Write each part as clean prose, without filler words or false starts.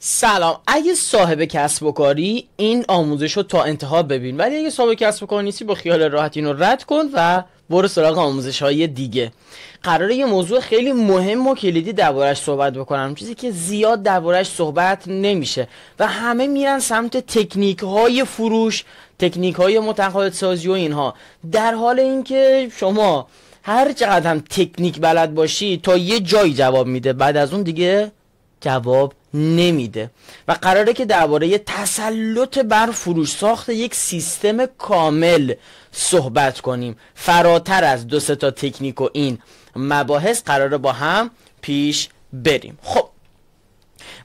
سلام. اگه صاحب کسب و کاری این آموزش رو تا انتها ببین، ولی اگه صاحب کسب و کار نیستی با خیال راحت اینو رد کن و برو سراغ آموزش های دیگه. قراره یه موضوع خیلی مهم و کلیدی دربارش صحبت بکنم، چیزی که زیاد دربارش صحبت نمیشه و همه میرن سمت تکنیک های فروش، تکنیک های متقاعد سازی و اینها، در حال اینکه شما هر چقدر هم تکنیک بلد باشی تا یه جایی جواب میده، بعد از اون دیگه جواب نمیده. و قراره که درباره تسلط بر فروش، ساخت یک سیستم کامل صحبت کنیم. فراتر از دو سه تا تکنیک و این مباحث قراره با هم پیش بریم. خب،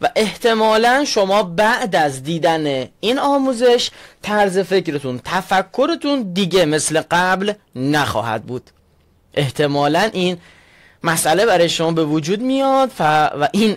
و احتمالا شما بعد از دیدن این آموزش طرز فکرتون، تفکرتون دیگه مثل قبل نخواهد بود. احتمالا این مسئله برای شما به وجود میاد و این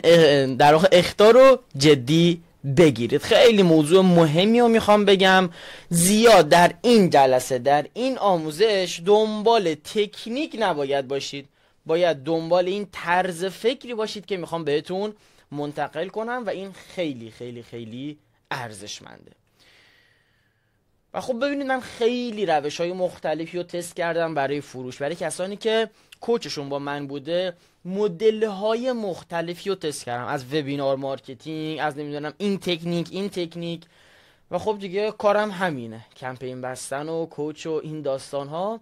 در واقع اخطار رو جدی بگیرید. خیلی موضوع مهمی رو میخوام بگم. زیاد در این جلسه، در این آموزش دنبال تکنیک نباید باشید، باید دنبال این طرز فکری باشید که میخوام بهتون منتقل کنم و این خیلی خیلی خیلی ارزشمنده. و خب ببینید، من خیلی روش‌های مختلفی رو تست کردم برای فروش. برای کسانی که کوچشون با من بوده مدل‌های مختلفی رو تست کردم، از وبینار مارکتینگ، از نمیدونم این تکنیک. و خب دیگه کارم همینه، کمپین بستن و کوچ و این داستان‌ها.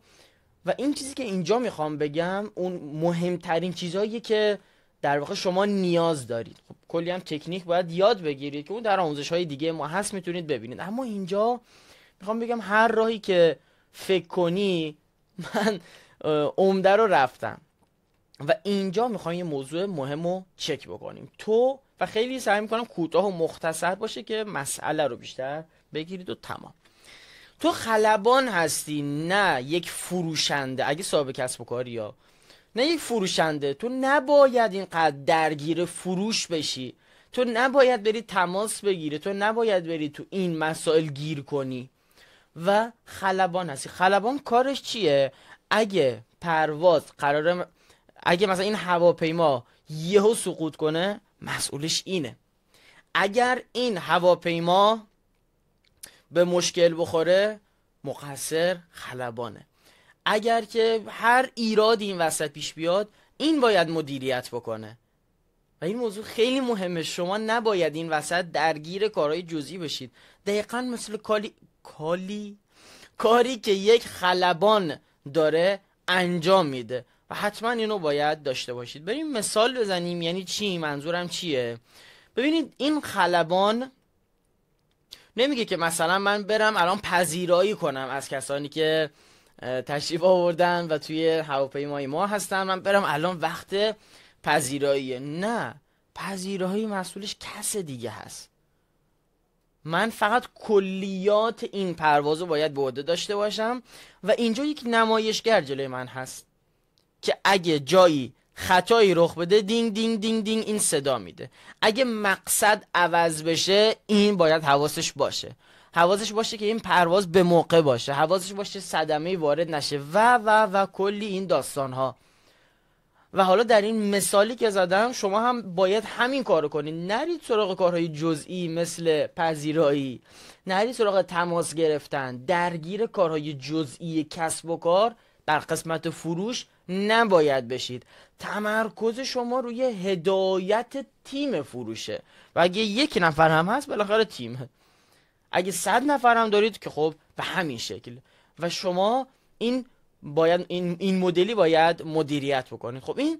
و این چیزی که اینجا میخوام بگم اون مهمترین چیزاییه که در واقع شما نیاز دارید. خب کلی هم تکنیک باید یاد بگیرید که اون در آموزش‌های دیگه ما هست، میتونید ببینید. اما اینجا میخوام بگم هر راهی که فکر کنی، من عمده رو رفتم و اینجا میخوام یه موضوع مهم رو چک بکنیم. و خیلی سعی میکنم کوتاه و مختصر باشه که مسئله رو بیشتر بگیرید و تمام. تو خلبان هستی، نه یک فروشنده. اگه صاحب کسب و کاری ها، نه یک فروشنده. تو نباید اینقدر درگیر فروش بشی، تو نباید بری تماس بگیری، تو نباید بری تو این مسائل گیر کنی و خلبان هستی. خلبان کارش چیه؟ اگه پرواز اگه مثلا این هواپیما یهو سقوط کنه، مسئولش اینه. اگر این هواپیما به مشکل بخوره، مقصر خلبانه. اگر که هر ایرادی این وسط پیش بیاد، این باید مدیریت بکنه. و این موضوع خیلی مهمه. شما نباید این وسط درگیر کارهای جزئی بشید. دقیقاً مثل کاری که یک خلبان داره انجام میده و حتما اینو باید داشته باشید. بریم مثال بزنیم. یعنی چی؟ منظورم چیه؟ ببینید، این خلبان نمیگه که مثلا من برم الان پذیرایی کنم از کسانی که تشریف آوردن و توی هواپیمای ما هستن، من برم الان وقت پذیراییه. نه، پذیرایی مسئولش کس دیگه هست. من فقط کلیات این پروازو باید به عهده داشته باشم و اینجا یک نمایشگر جلوی من هست که اگه جایی خطایی رخ بده، دینگ دینگ دینگ دینگ این صدا میده. اگه مقصد عوض بشه، این باید حواسش باشه که این پرواز به موقع باشه، حواسش باشه صدمه وارد نشه و کلی این داستان ها. و حالا در این مثالی که زدم شما هم باید همین کارو کنید. نرید سراغ کارهای جزئی مثل پذیرایی، نرید سراغ تماس گرفتن، درگیر کارهای جزئی کسب و کار در قسمت فروش نباید بشید. تمرکز شما روی هدایت تیم فروشه و اگه یک نفر هم هست بالاخره تیمه. اگه 100 نفر هم دارید که خب به همین شکل. و شما این مدلی باید مدیریت بکنید. خب این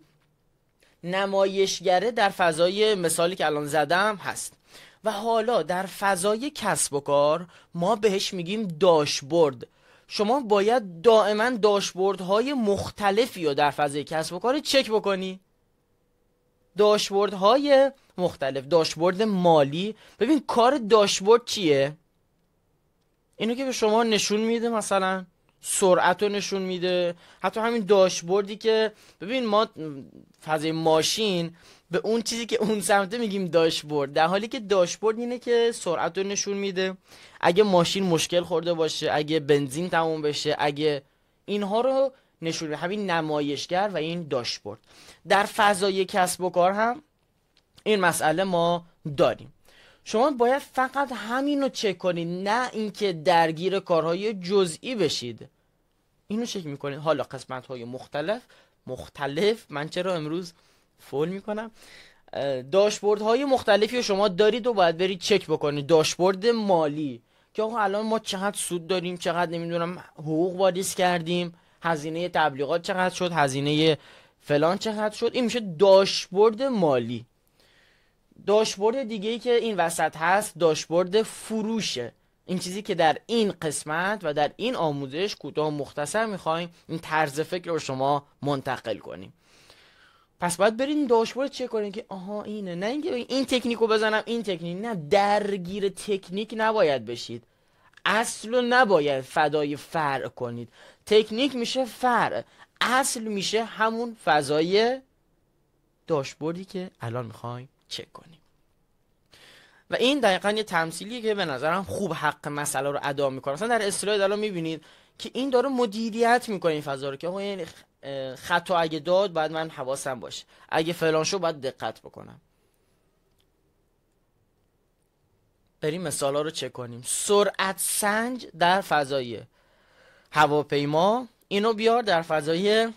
نمایشگره در فضای مثالی که الان زدم هست. و حالا در فضای کسب و کار ما بهش میگیم داشبورد. شما باید دائما داشبوردهای مختلفی رو در فضای کسب و کار چک بکنی. داشبوردهای مختلف، داشبورد مالی. ببین کار داشبورد چیه؟ اینو که به شما نشون میده، مثلا سرعت رو نشون میده. حتی همین داشبوردی که ببین ما فضای ماشین به اون چیزی که اون سمته میگیم داشبورد، در حالی که داشبورد اینه که سرعت رو نشون میده، اگه ماشین مشکل خورده باشه، اگه بنزین تموم بشه، اگه اینها رو نشون میده. همین نمایشگر و این داشبورد. در فضای کسب و کار هم این مسئله ما داریم. شما باید فقط همین رو چک کنید، نه اینکه درگیر کارهای جزئی بشید. اینو چک میکنید. حالا قسمت های مختلف من چرا امروز فول میکنم، داشبورد های مختلفی رو شما دارید و باید برید چک بکنید. داشبورد مالی که آقا الان ما چقدر سود داریم، چقدر نمیدونم حقوق واریز کردیم، هزینه تبلیغات چقدر شد، هزینه فلان چقدر شد. این میشه داشبورد مالی. داشبورد دیگه ای که این وسط هست داشبورد فروشه. این چیزی که در این قسمت و در این آموزش کوتاه و مختصر میخوایم این طرز فکر رو شما منتقل کنیم. پس باید برید داشبورد چک کنید که آها اینه، نه اینکه این تکنیک رو بزنم این تکنیک. نه، درگیر تکنیک نباید بشید. اصل رو نباید فدای فرع کنید. تکنیک میشه فرع، اصل میشه همون فضای داشبوردی که الان میخوایم چک کنیم. و این دقیقاً یه تمثیلیه که به نظرم خوب حق مسئله رو ادا میکنه. مثلا در اسلاید الان میبینید که این داره مدیریت میکنه این فضا رو که آقا یعنی خطا اگه داد باید من حواسم باشه، اگه فلان شو باید دقت بکنم. بریم مثالا رو چک کنیم. سرعت سنج در فضای هواپیما، اینو بیار در فضای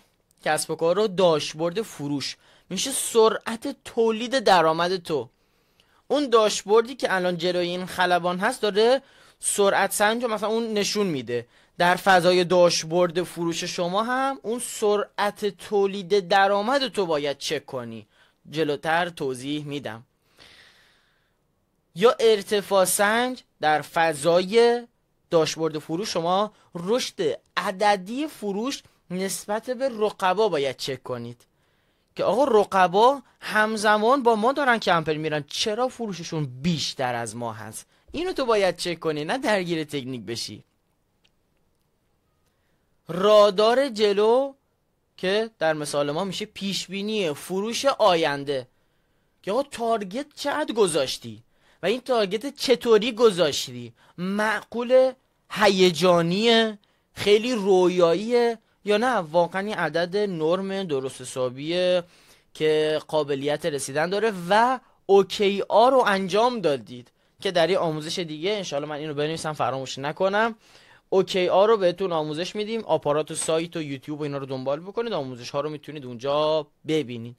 کسب و کار و داشبورد فروش. میشه سرعت تولید درآمد تو. اون داشبوردی که الان جلوی این خلبان هست داره سرعت سنج رو مثلا اون نشون میده. در فضای داشبورد فروش شما هم اون سرعت تولید درآمد تو باید چک کنی. جلوتر توضیح میدم. یا ارتفاع سنج در فضای داشبورد فروش، شما رشد عددی فروش نسبت به رقبا باید چک کنید که آقا رقبا همزمان با ما دارن کمپین میرن، چرا فروششون بیشتر از ما هست. اینو تو باید چک کنی، نه درگیر تکنیک بشی. رادار جلو که در مثال ما میشه پیشبینی فروش آینده که آقا تارگت چقدر گذاشتی و این تارگت چطوری گذاشتی، معقول، هیجانیه، خیلی رویاییه، یا نه واقعا این عدد نرم درست حسابیه که قابلیت رسیدن داره و اوکی آر رو انجام دادید. که در یه آموزش دیگه انشالله من اینو بنویسم فراموش نکنم، اوکی آر رو بهتون آموزش میدیم. آپارات و سایت و یوتیوب و اینا رو دنبال بکنید، آموزش ها رو میتونید اونجا ببینید.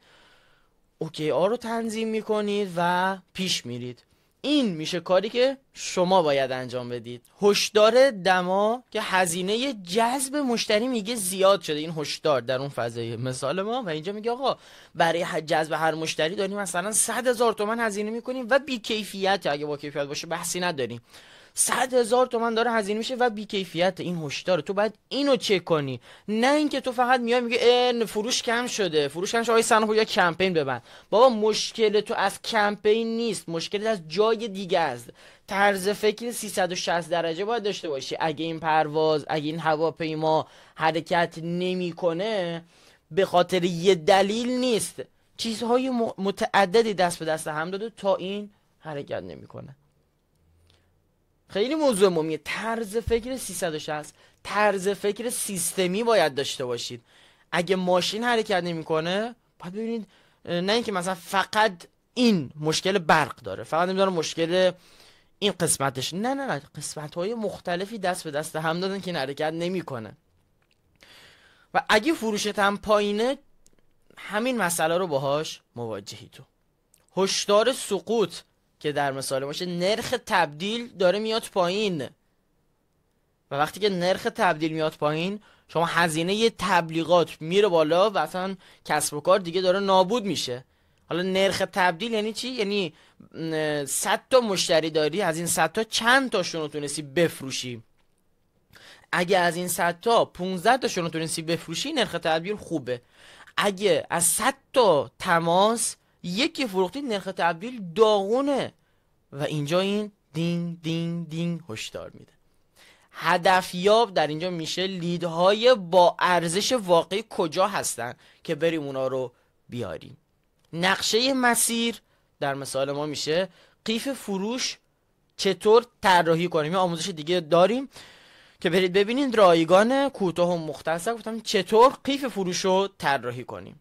اوکی آر رو تنظیم میکنید و پیش میرید. این میشه کاری که شما باید انجام بدید. هشدار دما که هزینه جذب مشتری میگه زیاد شده، این هشدار در اون فضای مثال ما، و اینجا میگه آقا برای جذب هر مشتری داریم مثلا 100,000 تومان هزینه میکنیم و بی‌کیفیت، اگه با کیفیت باشه بحثی نداریم. 100,000 تومان داره هزینه میشه و بی‌کیفیت. این هشدار تو باید اینو چک کنی، نه اینکه تو فقط میای میگه فروش کم شده، فروش کم شده، آقای صنعت یا کمپین ببند. بابا مشکل تو از کمپین نیست، مشکل از جای دیگه است. طرز فکر 360 درجه باید داشته باشی. اگه این پرواز، اگه این هواپیما حرکت نمیکنه به خاطر یه دلیل نیست، چیزهای متعددی دست به دست هم داده تا این حرکت نمیکنه. خیلی موضوع مهمیه. طرز فکر 360، طرز فکر سیستمی باید داشته باشید. اگه ماشین حرکت نمیکنه باید ببینید، نه اینکه مثلا فقط این مشکل برق داره، فقط نمیدونم مشکل این قسمتش، نه قسمت‌های مختلفی دست به دست هم دادن که این حرکت نمیکنه. و اگه فروشت هم پایینه همین مسئله رو باهاش مواجهی. تو هشدار سقوط که در مثال باشه نرخ تبدیل داره میاد پایین، و وقتی که نرخ تبدیل میاد پایین شما هزینه یه تبلیغات میره بالا و اصلا کسب و کار دیگه داره نابود میشه. حالا نرخ تبدیل یعنی چی؟ یعنی 100 تا مشتری داری، از این 100 تا چند تاشون رو تونستی بفروشی. اگه از این 100 تا 15 تاشون رو تونستی بفروشی نرخ تبدیل خوبه. اگه از 100 تا تماس یکی فروختی نرخ تبدیل داغونه. و اینجا این دینگ دینگ دینگ هشدار میده. هدفیاب در اینجا میشه لیدهای با ارزش واقعی کجا هستن که بریم اونا رو بیاریم. نقشه مسیر در مثال ما میشه قیف فروش چطور طراحی کنیم. یه آموزش دیگه داریم که برید ببینید، رایگان، کوتاه و مختصر گفتم چطور قیف فروش رو طراحی کنیم.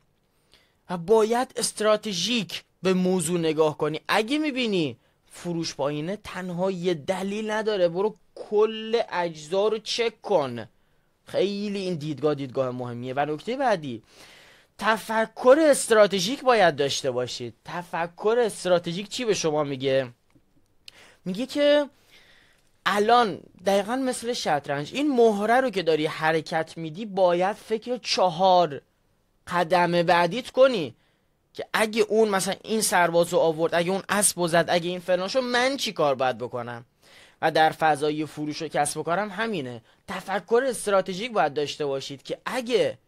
و باید استراتژیک به موضوع نگاه کنی. اگه میبینی فروش پایینه تنها یه دلیل نداره، برو کل اجزا رو چک کن. خیلی این دیدگاه مهمیه. و نکته بعدی، تفکر استراتژیک باید داشته باشید. تفکر استراتژیک چی به شما میگه؟ میگه که الان دقیقا مثل شطرنج، این مهره رو که داری حرکت میدی باید فکر 4 قدم بعدیت کنی که اگه اون مثلا این سربازو آورد، اگه اون اسبو زد، اگه این فلان شد، من چی کار باید بکنم. و در فضای فروش و کسب و کارم همینه. تفکر استراتژیک باید داشته باشید که اگه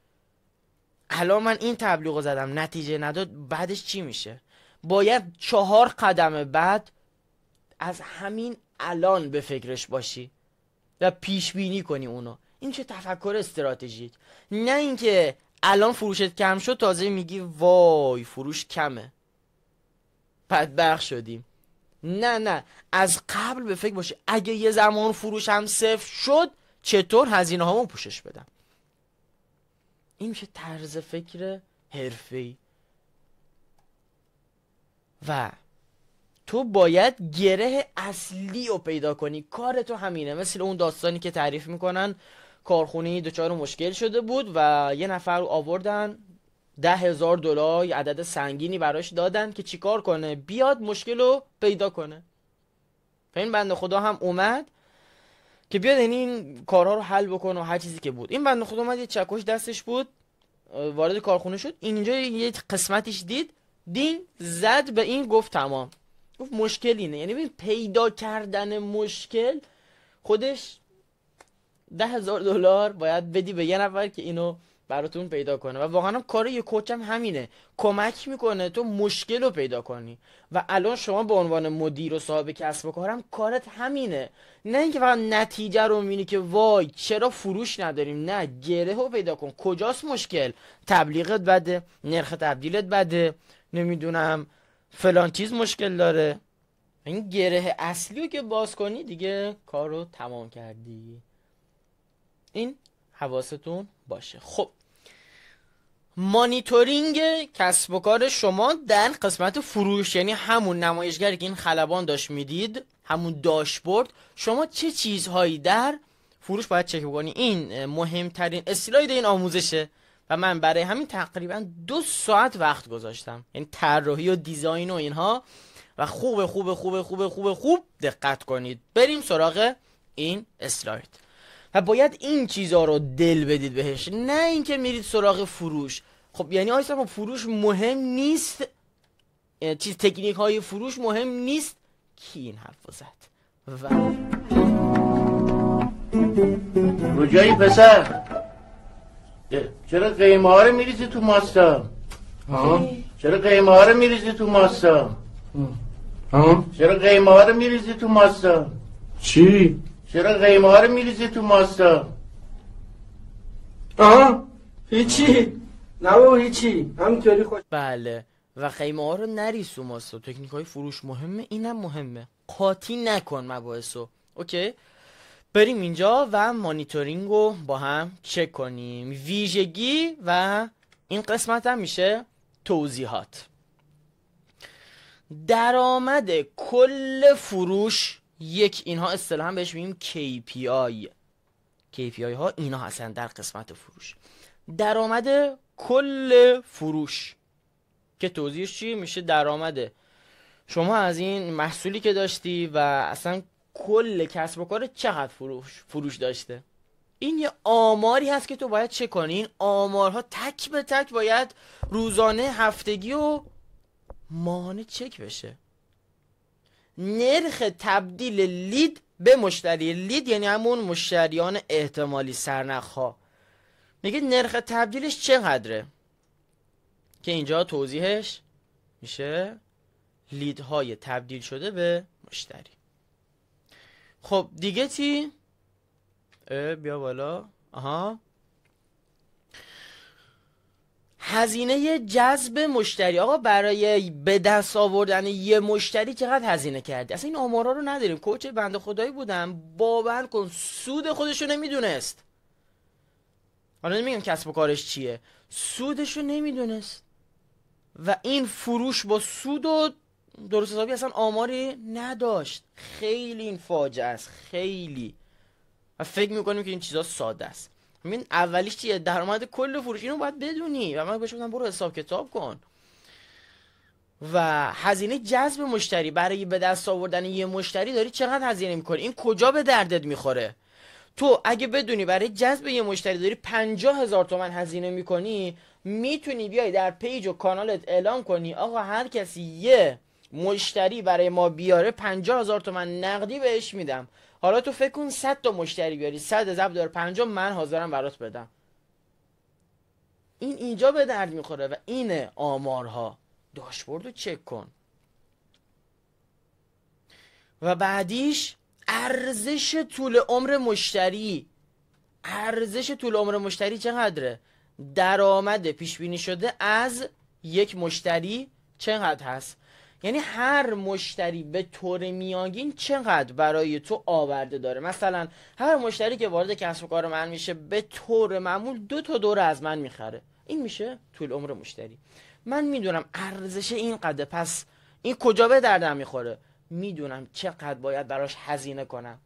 الان من این تبلیغو زدم نتیجه نداد، بعدش چی میشه. باید 4 قدم بعد از همین الان به فکرش باشی و پیش بینی کنی اونو. این چه تفکر استراتژیک. نه اینکه الان فروشت کم شد تازه میگی وای فروش کمه بدبخت شدیم. نه، از قبل به فکر باشه اگه یه زمان فروشم صفر شد چطور هزینه هامو پوشش بدم. این میشه طرز فکر حرفه‌ای. و تو باید گره اصلی رو پیدا کنی. کار تو همینه. مثل اون داستانی که تعریف میکنن کارخونه‌ای دچار مشکل شده بود و یه نفر رو آوردن $10,000 عدد سنگینی براش دادن که چیکار کنه، بیاد مشکل رو پیدا کنه. این بنده خدا هم اومد که بیاد این کارها رو حل بکنه و هر چیزی که بود. این بنده خدا اومد یه چکش دستش بود، وارد کارخونه شد، اینجا یه قسمتیش دین زد به این، گفت تمام. گفت مشکل اینه. یعنی ببین پیدا کردن مشکل خودش $10,000 باید بدی به یه نفر که اینو براتون پیدا کنه. و واقعا هم کار یه کوچ هم همینه، کمک میکنه تو مشکل رو پیدا کنی. و الان شما به عنوان مدیر و صاحب کسب و کارم کارت همینه. نه اینکه فقط نتیجه رو میبینی که وای چرا فروش نداریم، نه، گره رو پیدا کن. کجاست مشکل؟ تبلیغت بده، نرخ تبدیلت بده، نمیدونم فلان چیز مشکل داره. این گره اصلی رو که باز کنی دیگه کار رو تمام کردی. این حواستون باشه. خب مانیتورینگ کسب و کار شما در قسمت فروش، یعنی همون نمایشگری که این خلبان داشت میدید، همون داشبورد، شما چه چیزهایی در فروش باید چک بکنی. این مهمترین اصطلاحی این آموزشه و من برای همین تقریبا 2 ساعت وقت گذاشتم، یعنی طراحی و دیزاین و اینها. و خوب دقت کنید. بریم سراغ این اسلاید. و باید این چیزها رو دل بدید بهش، نه اینکه میرید سراغ فروش. خب یعنی آیا فروش مهم نیست؟ چیز تکنیک های فروش مهم نیست؟ کی این حرف زد؟ کجایی پسر؟ چرا قیمه ها رو میریزی تو ماستا؟ چرا قیمه ها رو میریزی تو ماستا؟ چرا قیمه ها رو میریزی تو ماستا؟ چی؟ چرا قیمه ها رو میریزی تو ماستا؟ هیچی. نه بابا هیچی، همینطوری خوش. بله. و قیمه ها رو نریز تو ماستا. تکنیک های فروش مهمه، اینم مهمه. قاطی نکن مباحثو. اوکی؟ بریم اینجا و مانیتورینگ رو با هم چک کنیم. ویژگی و این قسمت هم میشه توضیحات. درآمد کل فروش اینها اصطلاحاً بهش میگیم KPI. KPI ها اینا هستن در قسمت فروش. درآمد کل فروش که توضیحش چی میشه؟ درآمد شما از این محصولی که داشتی و اصلا کل کسب و کار چقدر فروش داشته. این یه آماری هست که تو باید چک کنی. این آمارها تک به تک باید روزانه، هفتگی و ماهانه چک بشه. نرخ تبدیل لید به مشتری، لید یعنی همون مشتریان احتمالی، سرنخ‌ها، میگه نرخ تبدیلش چقدره که اینجا توضیحش میشه لیدهای تبدیل شده به مشتری. خب دیگه چی؟ بیا بالا. هزینه جذب مشتری. آقا برای به دست آوردن یه مشتری چقدر هزینه کردی؟ اصلا این آمارا رو نداریم. کوچ بنده خدایی بودم، باور کن سود خودشو نمیدونست. حالا نمیگم کسب و کارش چیه، سودشو نمیدونست. و این فروش با سود و درست حسابی اصلا آماری نداشت. خیلی این فاجعه است، خیلی. و فکر میکنیم که این چیزا ساده است. ببین اولیش چیه؟ درآمد کل فروش، اینو باید بدونی و من بهش گفتم برو حساب کتاب کن. و هزینه جذب مشتری، برای به دست آوردن یه مشتری داری چقدر هزینه میکنی؟ این کجا به دردت میخوره؟ تو اگه بدونی برای جذب یه مشتری داری 50,000 تومان هزینه میکنی، میتونی بیای در پیج و کانالت اعلام کنی آقا هر کسی یه مشتری برای ما بیاره 50,000 تومان نقدی بهش میدم. حالا تو فکر کن 100 تا مشتری بیاری، 100 ضرب در 50 من حاضرم برات بدم. این اینجا به درد میخوره و اینه آمارها. داشبوردو چک کن. و بعدیش ارزش طول عمر مشتری. ارزش طول عمر مشتری چقدره؟ درآمد پیش بینی شده از یک مشتری چقدر هست؟ یعنی هر مشتری به طور میانگین چقدر برای تو آورده داره. مثلا هر مشتری که وارد کسب و کار من میشه به طور معمول 2 تا دوره از من میخره. این میشه طول عمر مشتری. من میدونم ارزش این قدر، پس این کجا به دردم میخوره؟ میدونم چقدر باید براش هزینه کنم.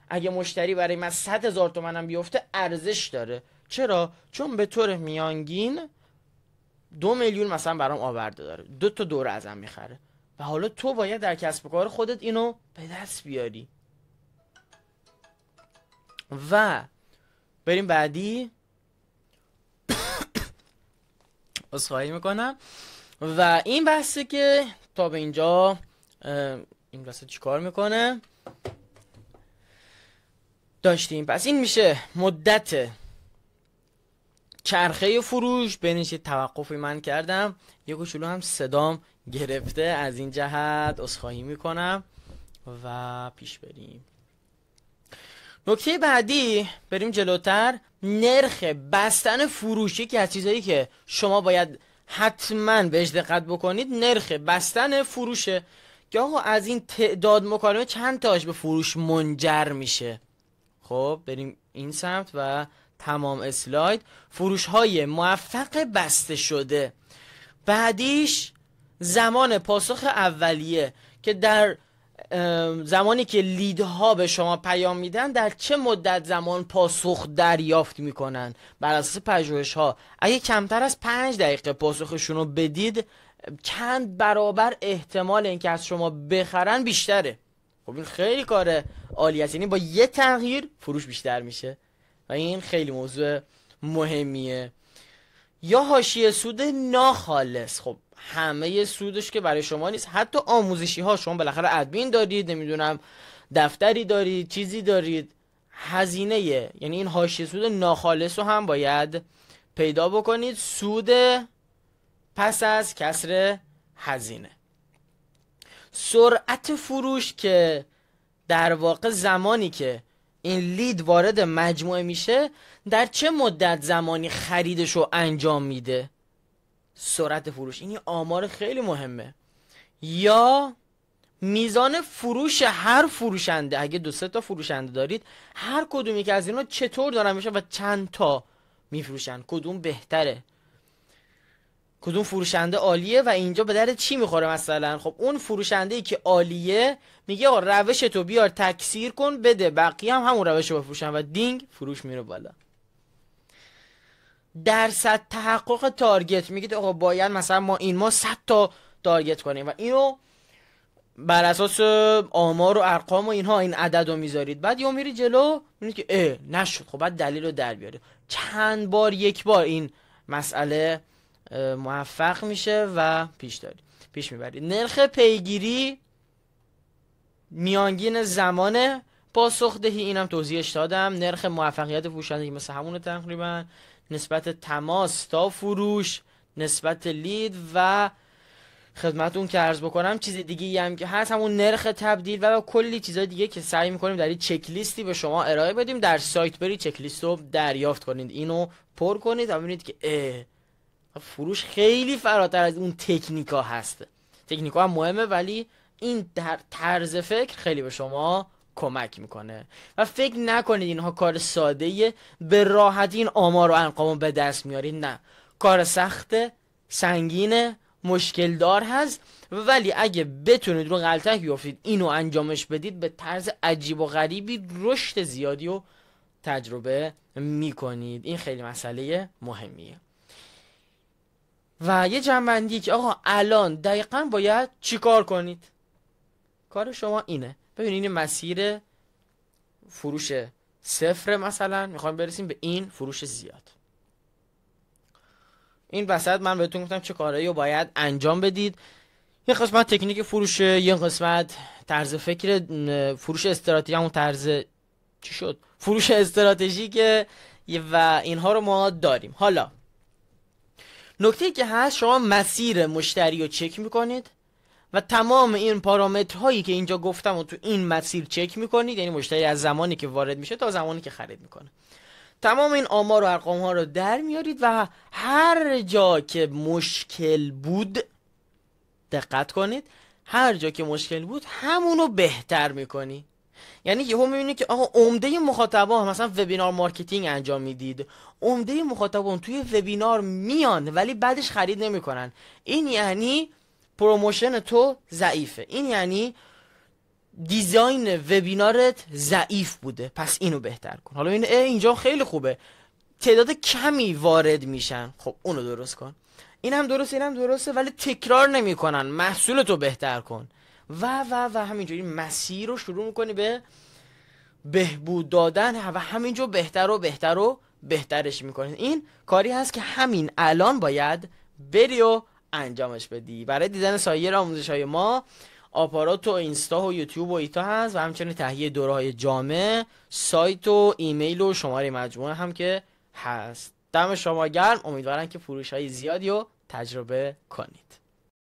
اگه مشتری برای من 100,000 تومنم بیفته ارزش داره. چرا؟ چون به طور میانگین 2 میلیون مثلا برام آورده داره، 2 تا دوره ازم میخره. و حالا تو باید در کسب و کار خودت اینو به دست بیاری. و بریم بعدی. عذرخواهی میکنم. و این بحثه که تا به اینجا این بحثه چی کار میکنه داشتیم. پس این میشه مدت چرخه فروش. بینش یه توقفی من کردم، یه کوچولو هم صدام گرفته، از این جهت عذرخواهی میکنم و پیش بریم. نکته بعدی، بریم جلوتر. نرخ بستن فروشی که از چیزایی که شما باید حتما بهش دقت بکنید، نرخ بستن فروشه که آقا از این تعداد مکالمه چند تاش به فروش منجر میشه. خب بریم این سمت و تمام اسلاید. فروش های موفق بسته شده. بعدیش زمان پاسخ اولیه که در زمانی که لیدها به شما پیام میدن در چه مدت زمان پاسخ دریافت میکنن. بر اساس پژوهش ها اگه کمتر از 5 دقیقه پاسخشون رو بدید، چند برابر احتمال اینکه از شما بخرن بیشتره. خب این خیلی کار عالی است. یعنی با یه تغییر فروش بیشتر میشه و این خیلی موضوع مهمیه. یا حاشیه سود ناخالص. خب همه سودش که برای شما نیست، حتی آموزشی ها شما بالاخره ادمین دارید، نمیدونم دفتری دارید، چیزی دارید، هزینه، یعنی این حاشیه سود ناخالص رو هم باید پیدا بکنید. سود پس از کسر هزینه. سرعت فروش که در واقع زمانی که این لید وارد مجموعه میشه در چه مدت زمانی خریدش رو انجام میده. سرعت فروش این آمار خیلی مهمه. یا میزان فروش هر فروشنده، اگه 2-3 تا فروشنده دارید، هر کدومی که از اینا چطور دارن میشن و چند تا میفروشن، کدوم بهتره، کدوم فروشنده عالیه و اینجا به درد چی میخوره. مثلا خب اون فروشنده ای که عالیه میگه آقا روش تو بیار تکثیر کن بده، بقیه هم همون روش رو بفروشن و دینگ فروش میره بالا. درصد تحقق تارگت، میگید آقا باید مثلا ما این ماه 100 تا تارگت کنیم و اینو بر اساس آمار و ارقام و اینها این عدد رو میذارید. بعد یا میری جلو میبینید که نشد. خب بعد دلیل رو در بیارید. چند بار یک بار این مسئله موفق میشه و پیش میبرید. نرخ پیگیری، میانگین زمان پاسخ دهی، اینم توضیحش دادم. نرخ موفقیت فروشنده مثل همونه تقریبا. نسبت تماس تا فروش، نسبت لید و خدمتون که عرض بکنم چیز دیگه هم که هست همون نرخ تبدیل و کلی چیزای دیگه که سعی میکنیم در این چک لیستی به شما ارائه بدیم. در سایت برید چک لیست رو دریافت کنید، اینو پر کنید و ببینید که فروش خیلی فراتر از اون تکنیکا هست. تکنیکا هم مهمه ولی این در طرز فکر خیلی به شما کمک میکنه و فکر نکنید اینها کار ساده‌ایه به راحتی این آمار و ارقامو به دست میارید. نه، کار سخته، سنگینه، مشکل دار هست، ولی اگه بتونید رو غلطک بیافتید اینو انجامش بدید به طرز عجیب و غریبی رشد زیادی رو تجربه میکنید. این خیلی مسئله مهمیه. و یه جنبندی که آقا الان دقیقا باید چی کار کنید؟ کار شما اینه. ببینید این مسیر فروش صفر، مثلا میخوایم برسیم به این فروش زیاد. این وسط من بهتون گفتم چه کارهایی رو باید انجام بدید. یه قسمت تکنیک فروشه، یه قسمت طرز فکر فروش استراتژی، همون طرز چی شد؟ فروش استراتژیک و اینها رو ما داریم. حالا نکته که هست، شما مسیر مشتری رو چک میکنید و تمام این پارامترهایی که اینجا گفتم و تو این مسیر چک میکنید، یعنی مشتری از زمانی که وارد میشه تا زمانی که خرید میکنه، تمام این آمار و ارقام ها رو در میارید و هر جا که مشکل بود، دقت کنید، هر جا که مشکل بود همونو بهتر میکنی. یعنی یهو میبینید که آقا عمده مخاطبان مثلا وبینار مارکتینگ انجام میدید، عمده مخاطبان توی وبینار میان ولی بعدش خرید نمیکنن. این یعنی پروموشن تو ضعیفه، این یعنی دیزاین وبینارت ضعیف بوده، پس اینو بهتر کن. حالا اینجا خیلی خوبه، تعداد کمی وارد میشن، خب اونو درست کن. این هم درسته، این هم درسته، ولی تکرار نمیکنن، محصولتو بهتر کن و همینجوری مسیر رو شروع میکنی به بهبود دادن و همینجور بهتر و بهتر و بهترش میکنی. این کاری هست که همین الان باید بری و انجامش بدی. برای دیدن سایر آموزش‌های ما آپارات و اینستا و یوتیوب و ایتا هست و همچنین تهیه دوره‌های جامع، سایت و ایمیل و شماره مجموعه هم که هست. دم شما گرم، امیدوارم که فروش‌های زیادی رو تجربه کنید.